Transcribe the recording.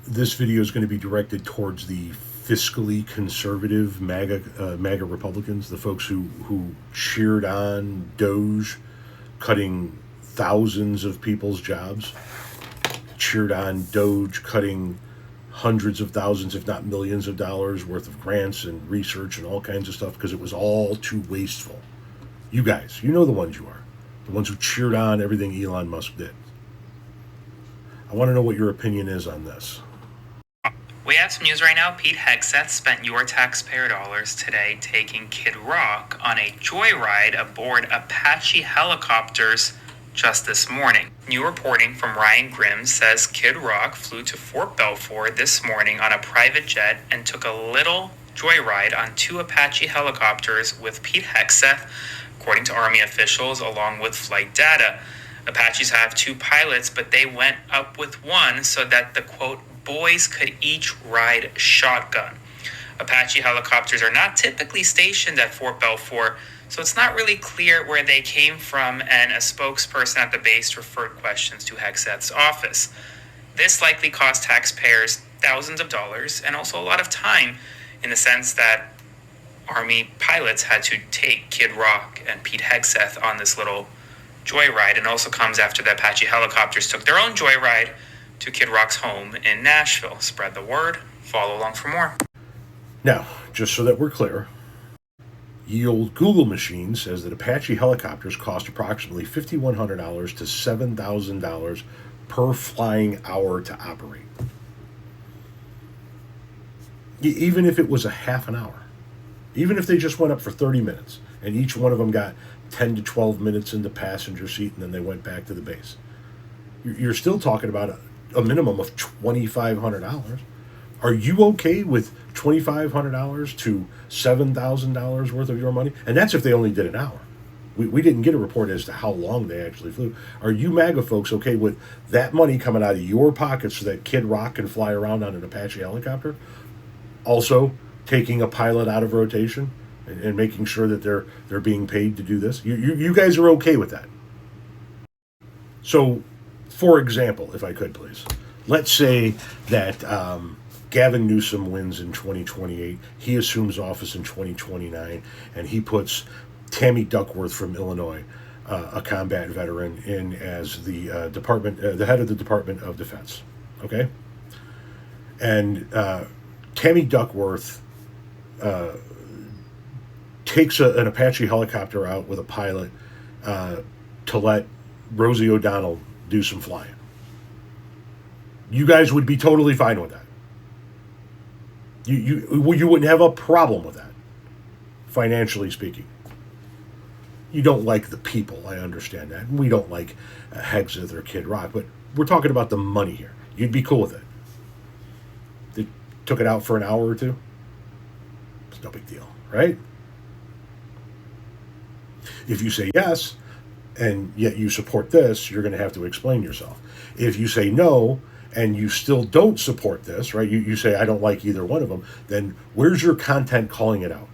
This video is going to be directed towards the fiscally conservative MAGA Republicans, the folks who cheered on DOGE cutting thousands of people's jobs, cheered on DOGE cutting hundreds of thousands, if not millions of dollars worth of grants and research and all kinds of stuff because it was all too wasteful. You guys, you know the ones you are. The ones who cheered on everything Elon Musk did. I want to know what your opinion is on this. We have some news right now. Pete Hegseth spent your taxpayer dollars today taking Kid Rock on a joyride aboard Apache helicopters just this morning. New reporting from Ryan Grimm says Kid Rock flew to Fort Belvoir this morning on a private jet and took a little joyride on 2 Apache helicopters with Pete Hegseth, according to Army officials, along with flight data. Apaches have 2 pilots, but they went up with one so that the, quote, boys could each ride shotgun. Apache helicopters are not typically stationed at Fort Belvoir, so it's not really clear where they came from, and a spokesperson at the base referred questions to Hegseth's office. This likely cost taxpayers thousands of dollars and also a lot of time, in the sense that Army pilots had to take Kid Rock and Pete Hegseth on this little joyride, and also comes after the Apache helicopters took their own joyride to Kid Rock's home in Nashville. Spread the word. Follow along for more. Now, just so that we're clear, ye old Google machine says that Apache helicopters cost approximately $5,100 to $7,000 per flying hour to operate. Even if it was a half an hour, even if they just went up for 30 minutes and each one of them got 10 to 12 minutes in the passenger seat and then they went back to the base, you're still talking about a minimum of $2,500. Are you okay with $2,500 to $7,000 worth of your money? And that's if they only did an hour. We didn't get a report as to how long they actually flew. Are you MAGA folks okay with that money coming out of your pockets so that Kid Rock can fly around on an Apache helicopter? Also, taking a pilot out of rotation and making sure that they're being paid to do this? You guys are okay with that? So, for example, if I could please, let's say that Gavin Newsom wins in 2028. He assumes office in 2029, and he puts Tammy Duckworth from Illinois, a combat veteran, in as the the head of the Department of Defense. Okay, and Tammy Duckworth takes an Apache helicopter out with a pilot to let Rosie O'Donnell do some flying. You guys would be totally fine with that. You wouldn't have a problem with that, financially speaking. You don't like the people, I understand that. We don't like Hegseth or Kid Rock, but we're talking about the money here. You'd be cool with it. They took it out for an hour or two. It's no big deal, right? If you say yes, and yet you support this, you're going to have to explain yourself. If you say no, and you still don't support this, right? You say, I don't like either one of them, then where's your content calling it out?